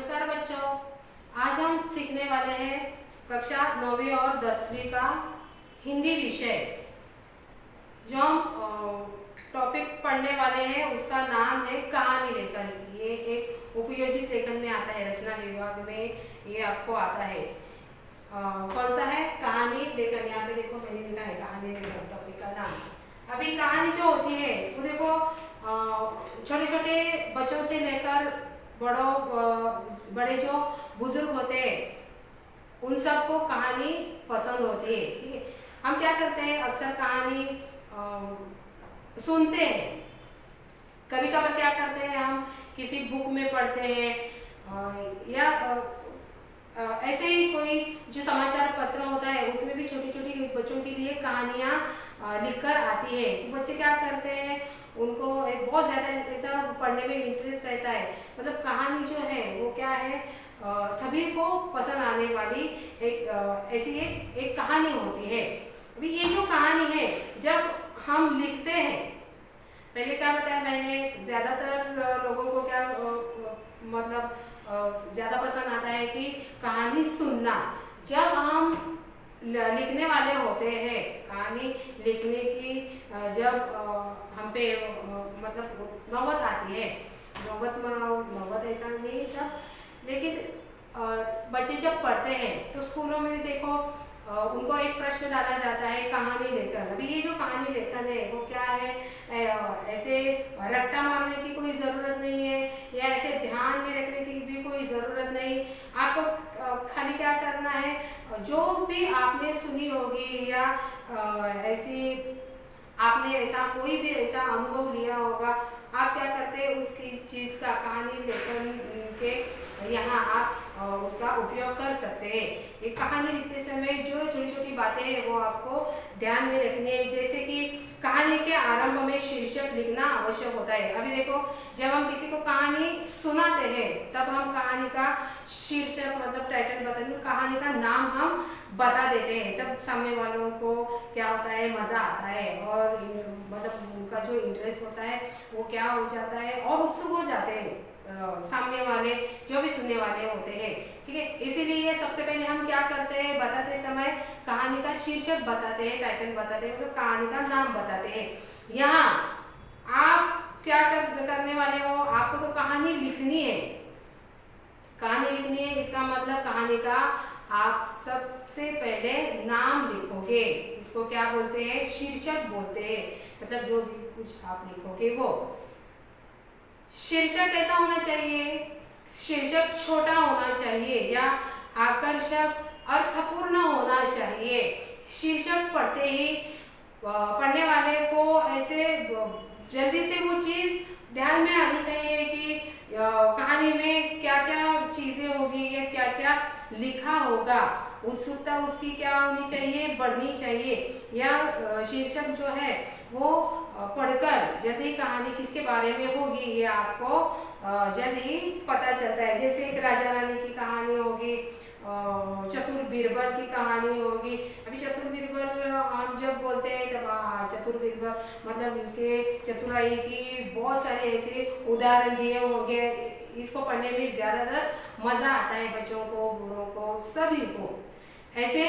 नमस्कार बच्चों, आज हम सीखने वाले हैं कक्षा 9वीं और 10वीं का हिंदी विषय। जो हम टॉपिक पढ़ने वाले हैं उसका नाम है कहानी लेखन। ये एक उपयोजित लेखन में आता है, रचना विभाग में ये आपको आता है। कौन सा है? कहानी लेखन। यहाँ पे देखो मैंने लिखा है कहानी लेखन टॉपिक का नाम। अभी कहानी जो होती है वो देखो छोटे छोटे बच्चों से लेकर बड़े जो बुजुर्ग होते हैं उन सबको कहानी पसंद होती है। ठीक है, हम क्या करते हैं, अक्सर कहानी सुनते हैं। कभी कभार क्या करते हैं, हम किसी बुक में पढ़ते हैं या ऐसे ही कोई जो समाचार पत्र होता है उसमें भी छोटी छोटी बच्चों के लिए कहानियां लिखकर आती है। तो बच्चे क्या करते हैं, उनको एक बहुत ज़्यादा ऐसा पढ़ने में इंटरेस्ट रहता है। मतलब कहानी जो है वो क्या है, सभी को पसंद आने वाली एक ऐसी एक कहानी होती है। अभी ये जो कहानी है जब हम लिखते हैं, पहले क्या बताया मैंने, ज़्यादातर लोगों को क्या मतलब ज़्यादा पसंद आता है कि कहानी सुनना। जब हम लिखने वाले होते हैं, कहानी लिखने की जब हम पे मतलब नौबत आती है, नौबत ऐसा नहीं है सब, लेकिन बच्चे जब पढ़ते हैं तो स्कूलों में भी देखो उनको एक प्रश्न डाला जाता है कहानी लेखन। अभी ये जो कहानी लेखन है वो क्या है, ऐसे रट्टा मारने की कोई ज़रूरत नहीं है या ऐसे ध्यान में रखने की भी कोई ज़रूरत नहीं। आपको खाली क्या करना है, जो भी आपने सुनी होगी या ऐसी आपने ऐसा कोई भी ऐसा अनुभव लिया होगा, आप क्या करते हैं उसकी चीज़ का कहानी लेखन के यहाँ आप उसका उपयोग कर सकते हैं। ये कहानी लिखते समय जो छोटी छोटी बातें हैं वो आपको ध्यान में रखनी है। जैसे कि कहानी के आरंभ में शीर्षक लिखना आवश्यक होता है। अभी देखो जब हम किसी को कहानी सुनाते हैं तब हम कहानी का शीर्षक मतलब टाइटल बताते, कहानी का नाम हम बता देते हैं। तब सामने वालों को क्या होता है, मज़ा आता है और मतलब उनका जो इंटरेस्ट होता है वो क्या हो जाता है और उत्सुक हो जाते हैं सामने वाले जो भी सुनने वाले होते हैं। ठीक है, इसीलिए सबसे पहले हम क्या करते हैं, बताते समय कहानी का शीर्षक बताते हैं, टाइटल बताते हैं, मतलब कहानी का नाम बताते हैं। यहाँ आप क्या करने वाले हो, आपको तो कहानी लिखनी है। कहानी लिखनी है इसका मतलब कहानी का आप सबसे पहले नाम लिखोगे। इसको क्या बोलते हैं, शीर्षक बोलते हैं। मतलब जो भी कुछ आप लिखोगे वो शीर्षक कैसा होना चाहिए, शीर्षक छोटा होना चाहिए या आकर्षक अर्थपूर्ण होना चाहिए। शीर्षक पढ़ते ही पढ़ने वाले को ऐसे जल्दी से वो चीज़ ध्यान में आनी चाहिए कि कहानी में क्या क्या चीज़ें होगी या क्या क्या लिखा होगा। उत्सुकता उसकी क्या होनी चाहिए, बढ़नी चाहिए। या शीर्षक जो है वो पढ़कर जल्द ही कहानी किसके बारे में होगी ये आपको जल्द ही पता चलता है। जैसे एक राजा रानी की कहानी होगी, चतुर बीरबल की कहानी होगी। अभी चतुर बीरबल हम जब बोलते हैं तब चतुर बीरबल मतलब उसके चतुराई की बहुत सारे ऐसे उदाहरण दिए होंगे। इसको पढ़ने में ज़्यादातर मज़ा आता है बच्चों को, बूढ़ों को, सभी को। ऐसे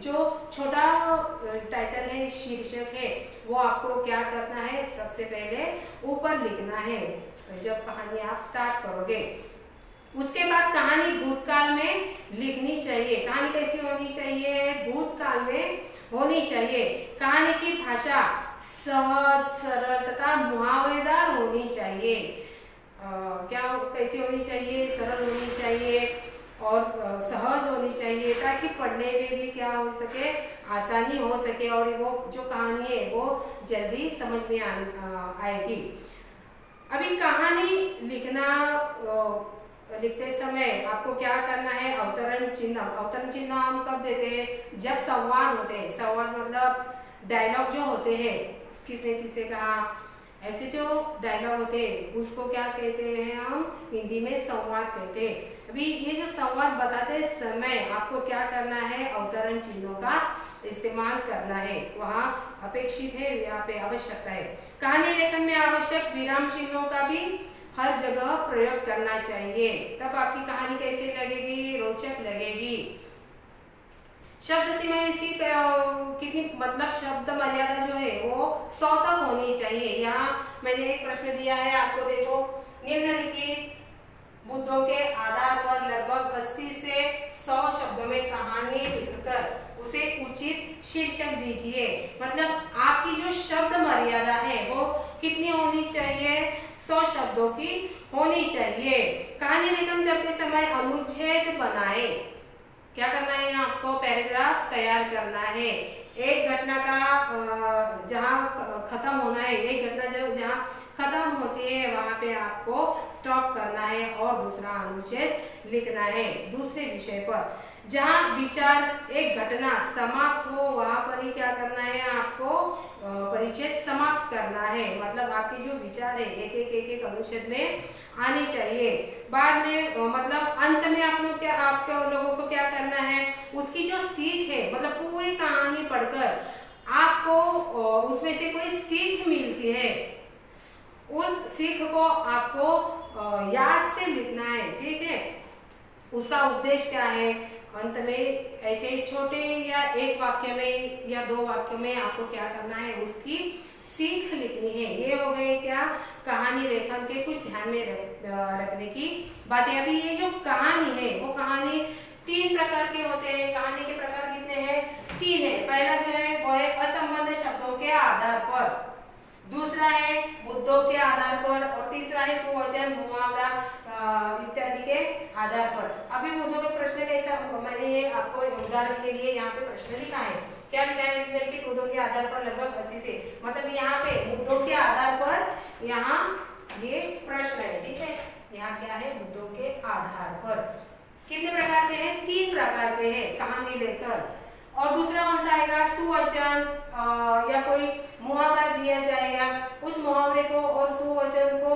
जो छोटा टाइटल है, शीर्षक है, वो आपको क्या करना है, सबसे पहले ऊपर लिखना है जब कहानी आप स्टार्ट करोगे। उसके बाद कहानी भूतकाल में लिखनी चाहिए। कहानी कैसी होनी चाहिए, भूतकाल में होनी चाहिए। कहानी की भाषा सहज, सरल तथा मुहावरेदार होनी चाहिए। क्या कैसी होनी चाहिए, सरल होनी चाहिए और सहज होनी चाहिए ताकि पढ़ने में भी क्या हो सके, आसानी हो सके और वो जो कहानी है वो जल्दी समझ में आएगी। अभी कहानी लिखते समय आपको क्या करना है, अवतरण चिन्ह। अवतरण चिन्ह हम कब देते हैं, जब संवाद होते हैं। संवाद मतलब डायलॉग जो होते हैं, किसने किसे कहा, ऐसे जो डायलॉग होते हैं उसको क्या कहते हैं, हम हिंदी में संवाद कहते हैं। अभी ये जो संवाद बताते समय आपको क्या करना है, अवतरण चिन्हों का इस्तेमाल करना है। वहाँ अपेक्षित है, यहाँ पे आवश्यकता है। कहानी लेखन में आवश्यक विराम चिन्हों का भी हर जगह प्रयोग करना चाहिए, तब आपकी कहानी कैसी लगेगी, रोचक लगेगी। शब्द सीमा इसकी कितनी मतलब शब्द मर्यादा जो है वो 100 तक होनी चाहिए। यहाँ मैंने एक प्रश्न दिया है आपको, देखो निम्नलिखित मुद्दों के आधार पर लगभग 80 से 100 शब्दों में कहानी लिखकर उसे उचित शीर्षक दीजिए। मतलब आपकी जो शब्द मर्यादा है वो कितनी होनी चाहिए, 100 शब्दों की होनी चाहिए। कहानी लेखन करते समय अनुच्छेद बनाए। क्या करना है, आपको पैराग्राफ तैयार करना है। एक घटना का जहाँ खत्म होना है, एक घटना जो जहाँ खत्म होती है वहां पे आपको स्टॉप करना है और दूसरा अनुच्छेद लिखना है दूसरे विषय पर। जहाँ विचार एक घटना समाप्त हो वहां पर ही क्या करना है, आपको परिच्छेद समाप्त करना है। मतलब आपकी जो विचार है एक अनुच्छेद में आनी चाहिए। बाद में मतलब अंत में आप लोग क्या, आपके लोगों को क्या करना है, उसकी जो सीख है, मतलब पूरी कहानी पढ़कर आपको उसमें से कोई सीख मिलती है, उस सीख को आपको याद से लिखना है। ठीक है, उसका उद्देश्य क्या है, अंत में ऐसे छोटे या एक वाक्य में या 2 वाक्य में आपको क्या करना है, उसकी सीख लिखनी है। ये हो गए क्या, कहानी लेखन के कुछ ध्यान में रखने की बातें। अभी ये जो कहानी है वो कहानी 3 प्रकार के होते हैं। कहानी के प्रकार कितने हैं, 3 है। पहला जो है वो है असंबद्ध शब्दों के आधार पर, दूसरा है मुद्दों के आधार पर और तीसरा है सुवचन, मुहावरा इत्यादि के आधार पर। अभी मुद्दों के प्रश्न कैसा, मैंने ये आपको उदाहरण के लिए यहाँ पे प्रश्न लिखा है। क्या लिखा है, निम्नलिखित मुद्दों के आधार पर लगभग 80 से, मतलब यहाँ पे मुद्दों के आधार पर यहाँ ये प्रश्न है। ठीक है, यहाँ क्या है, मुद्दों के आधार पर। कितने प्रकार के हैं, 3 प्रकार के हैं कहानी लेखन। और दूसरा कौन सा आएगा, सुवचन या कोई मुहावरा दिया जाएगा, उस मुहावरे को और सुवचन को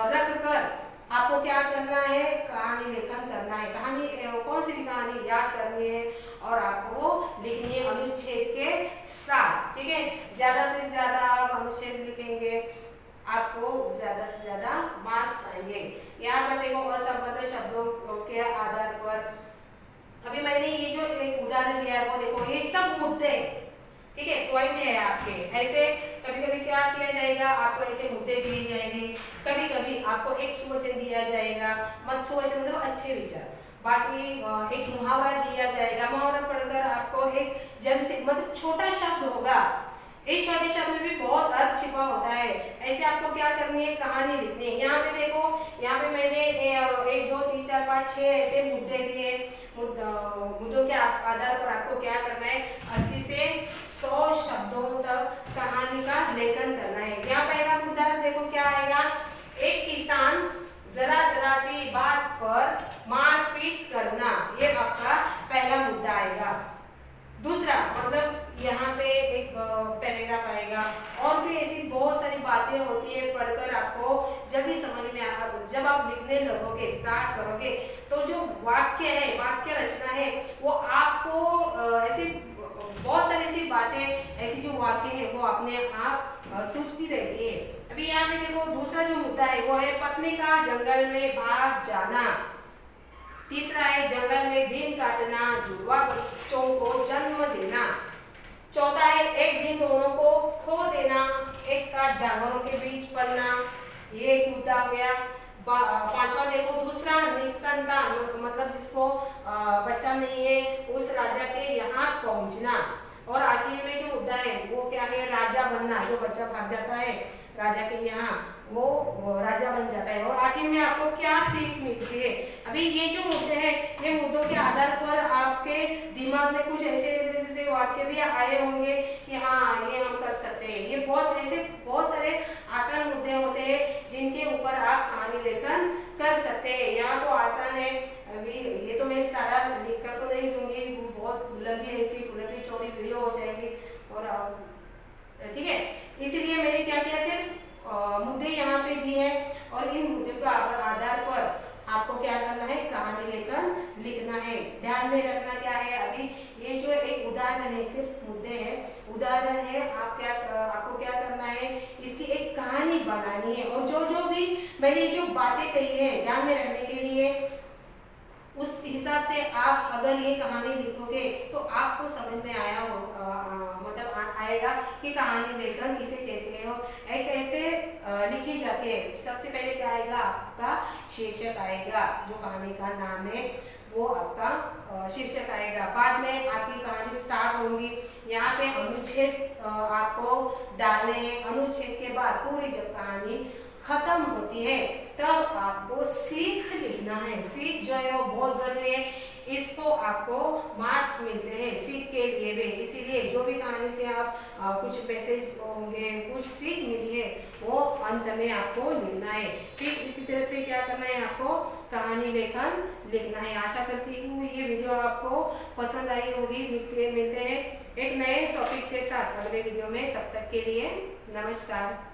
रखकर आपको क्या करना है, कहानी लेखन करना है। कहानी कौन सी भी कहानी याद करनी है और आपको लिखनी है अनुच्छेद के साथ। ठीक है, ज्यादा से ज्यादा आप अनुच्छेद लिखेंगे आपको ज्यादा से ज्यादा मार्क्स आएंगे। यहाँ पर देखो असंबद्ध शब्दों के आधार पर, अभी मैंने ये जो एक उदाहरण लिया है वो देखो, ये सब मुद्दे, ठीक है, पॉइंट है आपके। ऐसे कभी कभी क्या किया जाएगा, आपको ऐसे मुद्दे दिए जाएंगे, कभी कभी आपको एक सुवचन दिया जाएगा, मत सुवचन मतलब अच्छे विचार, बाकी एक मुहावरा दिया जाएगा। मुहावरा पढ़कर आपको एक जल्द से मतलब छोटा शब्द होगा, इस छोटे शब्द में भी बहुत अर्थ छिपा होता है। ऐसे आपको क्या करनी है, कहानी लिखनी है। यहाँ पे देखो, यहाँ पे मैंने 1 2 3 4 5 6 ऐसे मुद्दे दिए। मुद्दों के आधार पर आपको क्या करना है, 80 से 100 शब्दों तक कहानी का लेखन करना है। यहाँ पहला मुद्दा देखो क्या आएगा, एक किसान जरा जरा सी बात पर मारपीट करना, ये आपका पहला मुद्दा आएगा। दूसरा मतलब यहाँ पे एक पैराग्राफ आएगा और भी ऐसी बहुत सारी बातें होती है, पढ़कर आपको जल्दी समझ में आ, जब आप लिखने लगोगे, स्टार्ट करोगे, तो जो वाक्य है, वाक्य रचना है, वो आपको ऐसी बहुत सारी ऐसी बातें, ऐसी जो वाक्य है वो अपने आप सूझती रहती है। अभी यहाँ पे देखो दूसरा जो मुद्दा है वो है पत्नी का जंगल में भाग जाना। तीसरा है जंगल में दिन काटना, जुड़वा बच्चों को जन्म देना। चौथा है एक दिन दोनों को खो देना, एक काट जानवरों के बीच पलना, ये एक मुद्दा हो गया। पांचवा देखो दूसरा निसंतान, मतलब जिसको बच्चा नहीं है, उस राजा के यहाँ पहुंचना। और आखिर में जो मुद्दा है वो क्या है, राजा बनना, जो बच्चा भाग जाता है राजा के यहाँ वो राजा बन जाता है। और आखिर में आपको क्या सीख मिलती है। अभी ये जो मुद्दे हैं, ये मुद्दों के आधार पर आपके दिमाग में कुछ ऐसे ऐसे वाक्य भी आए होंगे कि हाँ ये हम कर सकते हैं। ये बहुत सारे आसान मुद्दे होते हैं जिनके ऊपर आप कहानी लेखन कर सकते हैं। यहाँ तो आसान है, अभी ये तो मैं सारा लिख कर तो नहीं दूंगी, बहुत लंबी ऐसी लंबी चौड़ी वीडियो हो जाएगी। और ठीक है, इसीलिए मैंने क्या किया, सिर्फ मुद्दे यहाँ पे दिए हैं और इन मुद्दों के आधार पर आपको क्या करना है, कहानी लेखन लिखना है। ध्यान में रखना क्या है, अभी ये जो एक उदाहरण है, सिर्फ मुद्दे है, उदाहरण है। आपको क्या करना है, इसकी एक कहानी बनानी है और जो जो भी मैंने जो बातें कही है ध्यान में रखने के लिए, उस हिसाब से आप अगर ये कहानी लिखोगे तो आपको समझ में आया हो, मतलब आएगा कि कहानी लेखन किसे कहते हैं। एक ऐसे लिखी जाती है, सबसे पहले क्या आएगा, आपका शीर्षक आएगा, जो कहानी का नाम है वो आपका शीर्षक आएगा। बाद में आपकी कहानी स्टार्ट होगी, यहाँ पे अनुच्छेद आपको डालने हैं। अनुच्छेद के बाद पूरी जब कहानी खत्म होती है तब आपको सीख लिखना है। सीख जो है वो बहुत जरूरी है, इसको आपको मार्क्स मिलते हैं सीख के लिए भी। इसीलिए जो भी कहानी से आप कुछ मैसेज होंगे, कुछ सीख मिली है, वो अंत में आपको लिखना है। ठीक इसी तरह से क्या करना है, आपको कहानी लेखन लिखना है। आशा करती हूँ ये वीडियो आपको पसंद आई होगी। मिलते हैं एक नए टॉपिक के साथ अगले वीडियो में, तब तक के लिए नमस्कार।